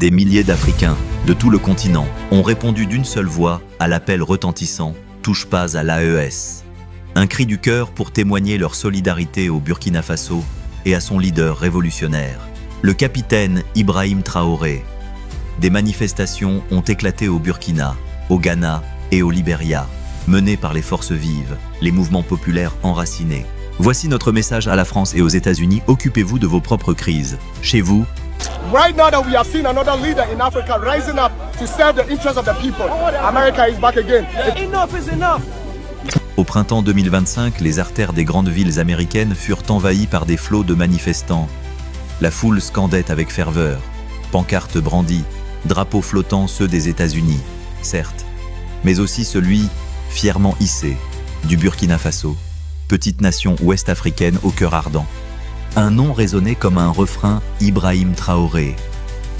Des milliers d'Africains, de tout le continent, ont répondu d'une seule voix à l'appel retentissant « Touche pas à l'AES ». Un cri du cœur pour témoigner leur solidarité au Burkina Faso et à son leader révolutionnaire, le capitaine Ibrahim Traoré. Des manifestations ont éclaté au Burkina, au Ghana et au Libéria, menées par les forces vives, les mouvements populaires enracinés. Voici notre message à la France et aux États-Unis, occupez-vous de vos propres crises. Chez vous, right now that we have seen another leader in Africa rising up to serve the interests of the people, America is back again. Enough is enough. Au printemps 2025, les artères des grandes villes américaines furent envahies par des flots de manifestants. La foule scandait avec ferveur, pancartes brandies, drapeaux flottants, ceux des États-Unis, certes, mais aussi celui, fièrement hissé, du Burkina Faso, petite nation ouest-africaine au cœur ardent. Un nom résonnait comme un refrain, Ibrahim Traoré.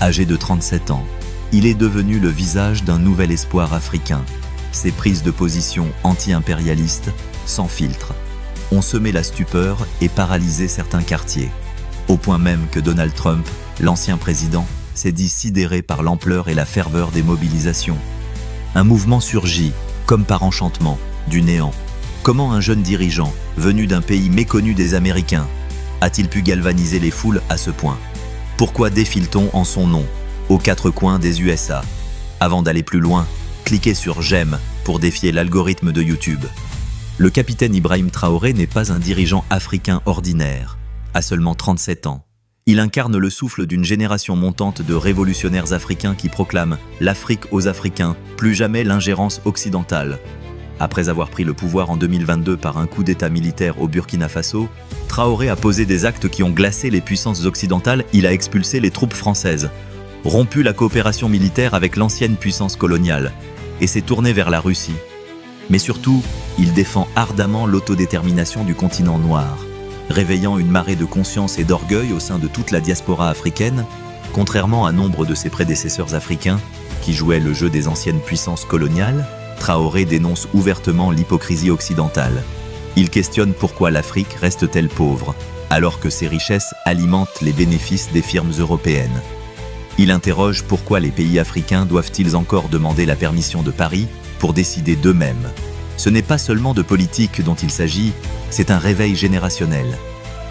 Âgé de 37 ans, il est devenu le visage d'un nouvel espoir africain. Ses prises de position anti-impérialistes, sans filtre, ont semé la stupeur et paralysé certains quartiers, au point même que Donald Trump, l'ancien président, s'est dit sidéré par l'ampleur et la ferveur des mobilisations. Un mouvement surgit, comme par enchantement, du néant. Comment un jeune dirigeant, venu d'un pays méconnu des Américains, a-t-il pu galvaniser les foules à ce point? Pourquoi défile-t-on en son nom, aux quatre coins des USA? Avant d'aller plus loin, cliquez sur « J'aime » pour défier l'algorithme de YouTube. Le capitaine Ibrahim Traoré n'est pas un dirigeant africain ordinaire. À seulement 37 ans, il incarne le souffle d'une génération montante de révolutionnaires africains qui proclament « l'Afrique aux Africains, plus jamais l'ingérence occidentale ». Après avoir pris le pouvoir en 2022 par un coup d'état militaire au Burkina Faso, Traoré a posé des actes qui ont glacé les puissances occidentales. Il a expulsé les troupes françaises, rompu la coopération militaire avec l'ancienne puissance coloniale et s'est tourné vers la Russie. Mais surtout, il défend ardemment l'autodétermination du continent noir, réveillant une marée de conscience et d'orgueil au sein de toute la diaspora africaine, contrairement à nombre de ses prédécesseurs africains qui jouaient le jeu des anciennes puissances coloniales. Traoré dénonce ouvertement l'hypocrisie occidentale. Il questionne pourquoi l'Afrique reste-t-elle pauvre, alors que ses richesses alimentent les bénéfices des firmes européennes. Il interroge pourquoi les pays africains doivent-ils encore demander la permission de Paris pour décider d'eux-mêmes. Ce n'est pas seulement de politique dont il s'agit, c'est un réveil générationnel,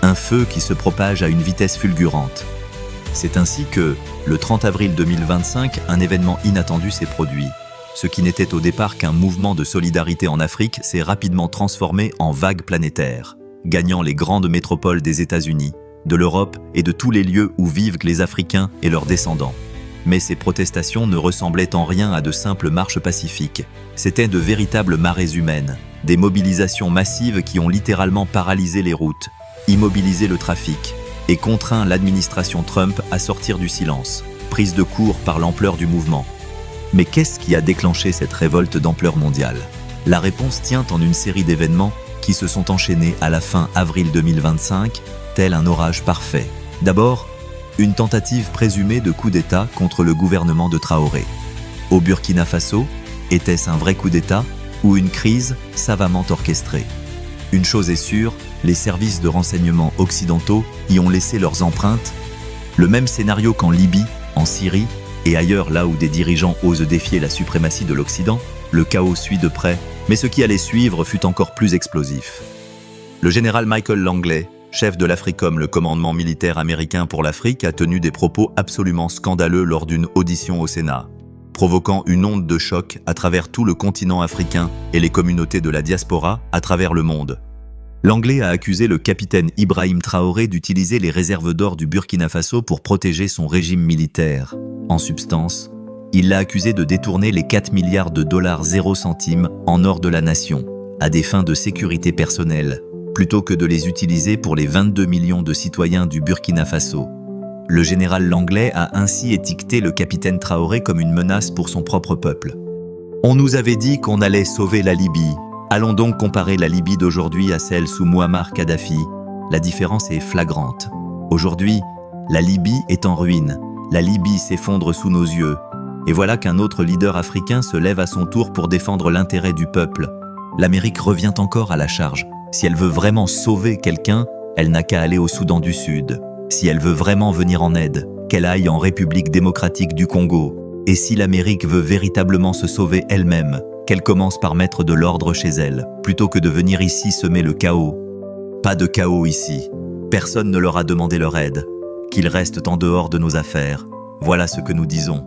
un feu qui se propage à une vitesse fulgurante. C'est ainsi que, le 30 avril 2025, un événement inattendu s'est produit. Ce qui n'était au départ qu'un mouvement de solidarité en Afrique s'est rapidement transformé en vague planétaire, gagnant les grandes métropoles des États-Unis, de l'Europe et de tous les lieux où vivent les Africains et leurs descendants. Mais ces protestations ne ressemblaient en rien à de simples marches pacifiques. C'étaient de véritables marées humaines, des mobilisations massives qui ont littéralement paralysé les routes, immobilisé le trafic et contraint l'administration Trump à sortir du silence, prise de court par l'ampleur du mouvement. Mais qu'est-ce qui a déclenché cette révolte d'ampleur mondiale? La réponse tient en une série d'événements qui se sont enchaînés à la fin avril 2025, tel un orage parfait. D'abord, une tentative présumée de coup d'État contre le gouvernement de Traoré. Au Burkina Faso, était-ce un vrai coup d'État ou une crise savamment orchestrée? Une chose est sûre, les services de renseignement occidentaux y ont laissé leurs empreintes. Le même scénario qu'en Libye, en Syrie et ailleurs là où des dirigeants osent défier la suprématie de l'Occident, le chaos suit de près, mais ce qui allait suivre fut encore plus explosif. Le général Michael Langley, chef de l'AFRICOM, le commandement militaire américain pour l'Afrique, a tenu des propos absolument scandaleux lors d'une audition au Sénat, provoquant une onde de choc à travers tout le continent africain et les communautés de la diaspora à travers le monde. Langley a accusé le capitaine Ibrahim Traoré d'utiliser les réserves d'or du Burkina Faso pour protéger son régime militaire. En substance, il l'a accusé de détourner les 4 milliards de dollars 0 centimes en or de la nation, à des fins de sécurité personnelle, plutôt que de les utiliser pour les 22 millions de citoyens du Burkina Faso. Le général Langley a ainsi étiqueté le capitaine Traoré comme une menace pour son propre peuple. On nous avait dit qu'on allait sauver la Libye. Allons donc comparer la Libye d'aujourd'hui à celle sous Mouammar Kadhafi. La différence est flagrante. Aujourd'hui, la Libye est en ruine. La Libye s'effondre sous nos yeux. Et voilà qu'un autre leader africain se lève à son tour pour défendre l'intérêt du peuple. L'Amérique revient encore à la charge. Si elle veut vraiment sauver quelqu'un, elle n'a qu'à aller au Soudan du Sud. Si elle veut vraiment venir en aide, qu'elle aille en République démocratique du Congo. Et si l'Amérique veut véritablement se sauver elle-même, qu'elle commence par mettre de l'ordre chez elle, plutôt que de venir ici semer le chaos. Pas de chaos ici. Personne ne leur a demandé leur aide. Qu'ils restent en dehors de nos affaires. Voilà ce que nous disons.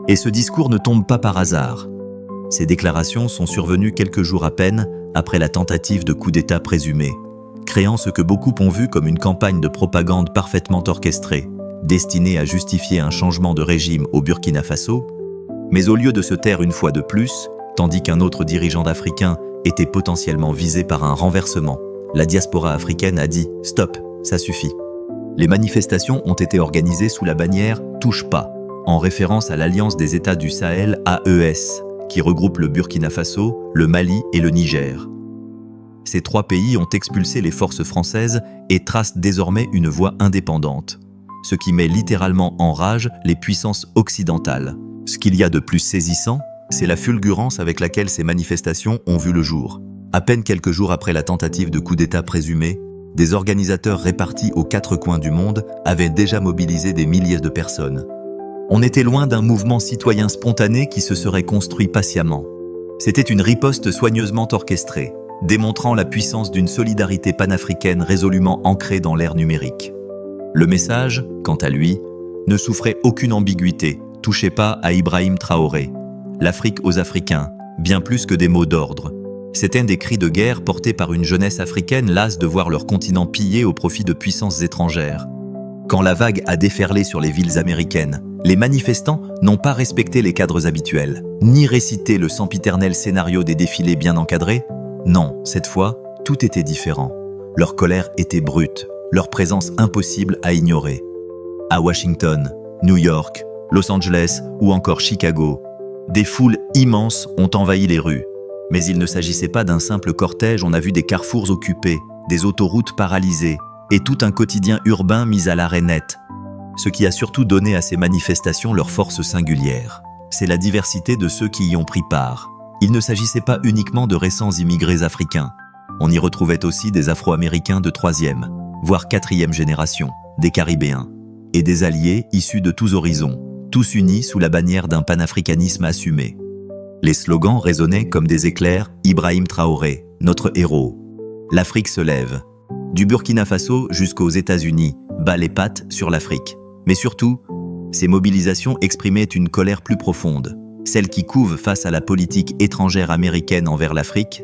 Et ce discours ne tombe pas par hasard. Ces déclarations sont survenues quelques jours à peine après la tentative de coup d'État présumé, créant ce que beaucoup ont vu comme une campagne de propagande parfaitement orchestrée, destinée à justifier un changement de régime au Burkina Faso, mais au lieu de se taire une fois de plus, tandis qu'un autre dirigeant africain était potentiellement visé par un renversement, la diaspora africaine a dit « Stop, ça suffit ». Les manifestations ont été organisées sous la bannière « Touche pas », en référence à l'Alliance des États du Sahel AES, qui regroupe le Burkina Faso, le Mali et le Niger. Ces trois pays ont expulsé les forces françaises et tracent désormais une voie indépendante, ce qui met littéralement en rage les puissances occidentales. Ce qu'il y a de plus saisissant, c'est la fulgurance avec laquelle ces manifestations ont vu le jour. À peine quelques jours après la tentative de coup d'État présumé, des organisateurs répartis aux quatre coins du monde avaient déjà mobilisé des milliers de personnes. On était loin d'un mouvement citoyen spontané qui se serait construit patiemment. C'était une riposte soigneusement orchestrée, démontrant la puissance d'une solidarité panafricaine résolument ancrée dans l'ère numérique. Le message, quant à lui, ne souffrait aucune ambiguïté, touchait pas à Ibrahim Traoré. L'Afrique aux Africains, bien plus que des mots d'ordre. C'étaient des cris de guerre portés par une jeunesse africaine lasse de voir leur continent pillé au profit de puissances étrangères. Quand la vague a déferlé sur les villes américaines, les manifestants n'ont pas respecté les cadres habituels, ni récité le sempiternel scénario des défilés bien encadrés. Non, cette fois, tout était différent. Leur colère était brute, leur présence impossible à ignorer. À Washington, New York, Los Angeles ou encore Chicago, des foules immenses ont envahi les rues. Mais il ne s'agissait pas d'un simple cortège, on a vu des carrefours occupés, des autoroutes paralysées, et tout un quotidien urbain mis à l'arrêt net. Ce qui a surtout donné à ces manifestations leur force singulière, c'est la diversité de ceux qui y ont pris part. Il ne s'agissait pas uniquement de récents immigrés africains. On y retrouvait aussi des Afro-Américains de 3e, voire 4e génération, des Caribéens, et des alliés issus de tous horizons, tous unis sous la bannière d'un panafricanisme assumé. Les slogans résonnaient comme des éclairs « Ibrahim Traoré, notre héros ». L'Afrique se lève. Du Burkina Faso jusqu'aux États-Unis, bat les pattes sur l'Afrique. Mais surtout, ces mobilisations exprimaient une colère plus profonde, celle qui couve face à la politique étrangère américaine envers l'Afrique.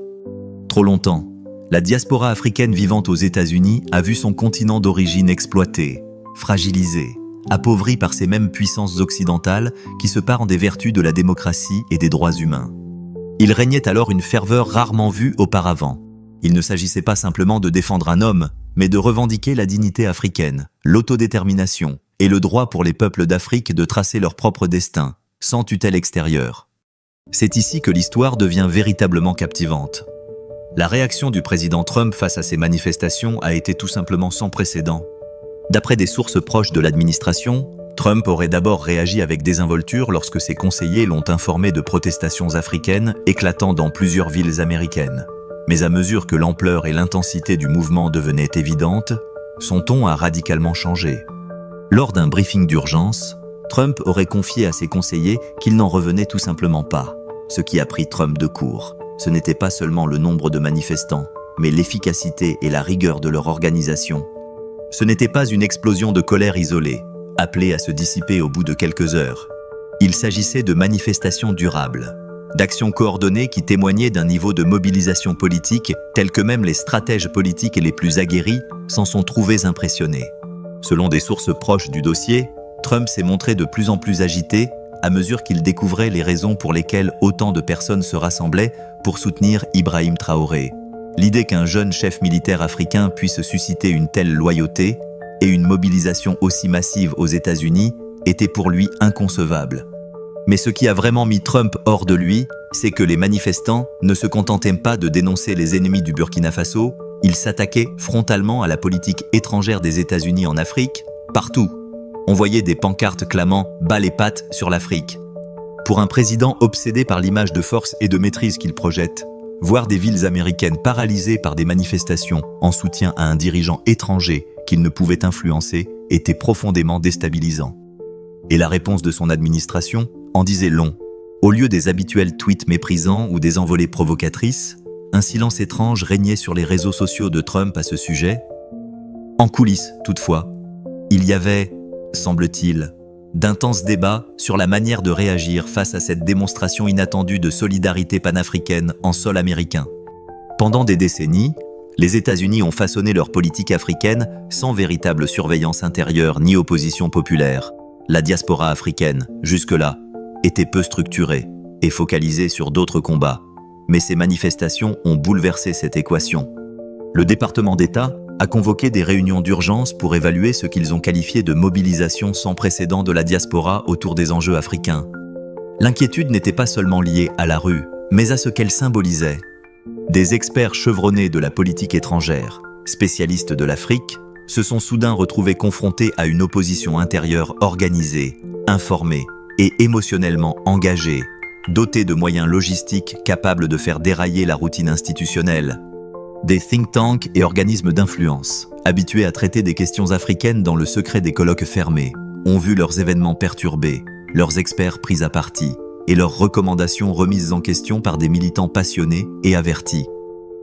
Trop longtemps, la diaspora africaine vivant aux États-Unis a vu son continent d'origine exploité, fragilisé, appauvri par ces mêmes puissances occidentales qui se parent des vertus de la démocratie et des droits humains. Il régnait alors une ferveur rarement vue auparavant. Il ne s'agissait pas simplement de défendre un homme, mais de revendiquer la dignité africaine, l'autodétermination et le droit pour les peuples d'Afrique de tracer leur propre destin, sans tutelle extérieure. C'est ici que l'histoire devient véritablement captivante. La réaction du président Trump face à ces manifestations a été tout simplement sans précédent. D'après des sources proches de l'administration, Trump aurait d'abord réagi avec désinvolture lorsque ses conseillers l'ont informé de protestations africaines éclatant dans plusieurs villes américaines. Mais à mesure que l'ampleur et l'intensité du mouvement devenaient évidentes, son ton a radicalement changé. Lors d'un briefing d'urgence, Trump aurait confié à ses conseillers qu'il n'en revenait tout simplement pas. Ce qui a pris Trump de court, ce n'était pas seulement le nombre de manifestants, mais l'efficacité et la rigueur de leur organisation. Ce n'était pas une explosion de colère isolée, appelée à se dissiper au bout de quelques heures. Il s'agissait de manifestations durables, d'actions coordonnées qui témoignaient d'un niveau de mobilisation politique tel que même les stratèges politiques les plus aguerris s'en sont trouvés impressionnés. Selon des sources proches du dossier, Trump s'est montré de plus en plus agité à mesure qu'il découvrait les raisons pour lesquelles autant de personnes se rassemblaient pour soutenir Ibrahim Traoré. L'idée qu'un jeune chef militaire africain puisse susciter une telle loyauté et une mobilisation aussi massive aux États-Unis était pour lui inconcevable. Mais ce qui a vraiment mis Trump hors de lui, c'est que les manifestants ne se contentaient pas de dénoncer les ennemis du Burkina Faso, ils s'attaquaient frontalement à la politique étrangère des États-Unis en Afrique, partout. On voyait des pancartes clamant « bas les pattes » sur l'Afrique. Pour un président obsédé par l'image de force et de maîtrise qu'il projette, voir des villes américaines paralysées par des manifestations en soutien à un dirigeant étranger qu'il ne pouvait influencer était profondément déstabilisant. Et la réponse de son administration en disait long. Au lieu des habituels tweets méprisants ou des envolées provocatrices, un silence étrange régnait sur les réseaux sociaux de Trump à ce sujet. En coulisses, toutefois, il y avait, semble-t-il, d'intenses débats sur la manière de réagir face à cette démonstration inattendue de solidarité panafricaine en sol américain. Pendant des décennies, les États-Unis ont façonné leur politique africaine sans véritable surveillance intérieure ni opposition populaire. La diaspora africaine, jusque-là, était peu structurée et focalisée sur d'autres combats. Mais ces manifestations ont bouleversé cette équation. Le département d'État a convoqué des réunions d'urgence pour évaluer ce qu'ils ont qualifié de mobilisation sans précédent de la diaspora autour des enjeux africains. L'inquiétude n'était pas seulement liée à la rue, mais à ce qu'elle symbolisait. Des experts chevronnés de la politique étrangère, spécialistes de l'Afrique, se sont soudain retrouvés confrontés à une opposition intérieure organisée, informée et émotionnellement engagée, dotée de moyens logistiques capables de faire dérailler la routine institutionnelle. Des think tanks et organismes d'influence, habitués à traiter des questions africaines dans le secret des colloques fermés, ont vu leurs événements perturbés, leurs experts pris à partie, et leurs recommandations remises en question par des militants passionnés et avertis.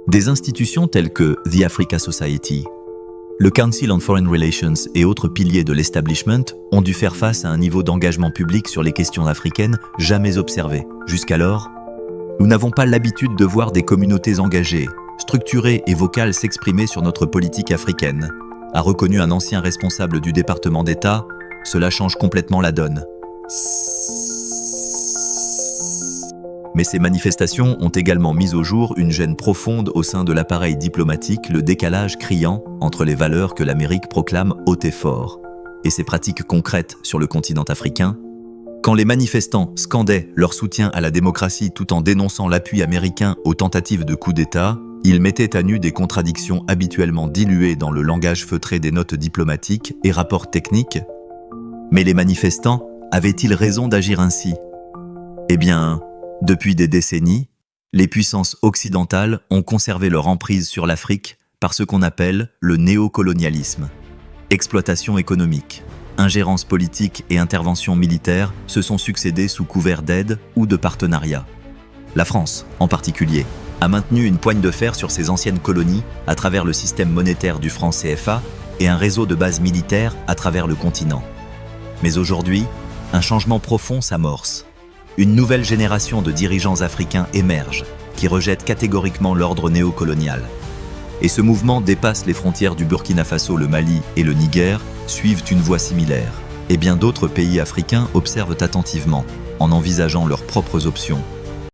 Des institutions telles que The Africa Society, le Council on Foreign Relations et autres piliers de l'establishment ont dû faire face à un niveau d'engagement public sur les questions africaines jamais observé. Jusqu'alors, nous n'avons pas l'habitude de voir des communautés engagées, structurées et vocales s'exprimer sur notre politique africaine, a reconnu un ancien responsable du département d'État. Cela change complètement la donne. Mais ces manifestations ont également mis au jour une gêne profonde au sein de l'appareil diplomatique, le décalage criant entre les valeurs que l'Amérique proclame haut et fort et ses pratiques concrètes sur le continent africain. Quand les manifestants scandaient leur soutien à la démocratie tout en dénonçant l'appui américain aux tentatives de coup d'État, ils mettaient à nu des contradictions habituellement diluées dans le langage feutré des notes diplomatiques et rapports techniques. Mais les manifestants avaient-ils raison d'agir ainsi ? Eh bien, depuis des décennies, les puissances occidentales ont conservé leur emprise sur l'Afrique par ce qu'on appelle le néocolonialisme. Exploitation économique, ingérence politique et intervention militaire se sont succédées sous couvert d'aide ou de partenariat. La France, en particulier, a maintenu une poigne de fer sur ses anciennes colonies à travers le système monétaire du franc CFA et un réseau de bases militaires à travers le continent. Mais aujourd'hui, un changement profond s'amorce. Une nouvelle génération de dirigeants africains émerge, qui rejettent catégoriquement l'ordre néocolonial. Et ce mouvement dépasse les frontières du Burkina Faso, le Mali et le Niger, suivent une voie similaire. Et bien d'autres pays africains observent attentivement, en envisageant leurs propres options.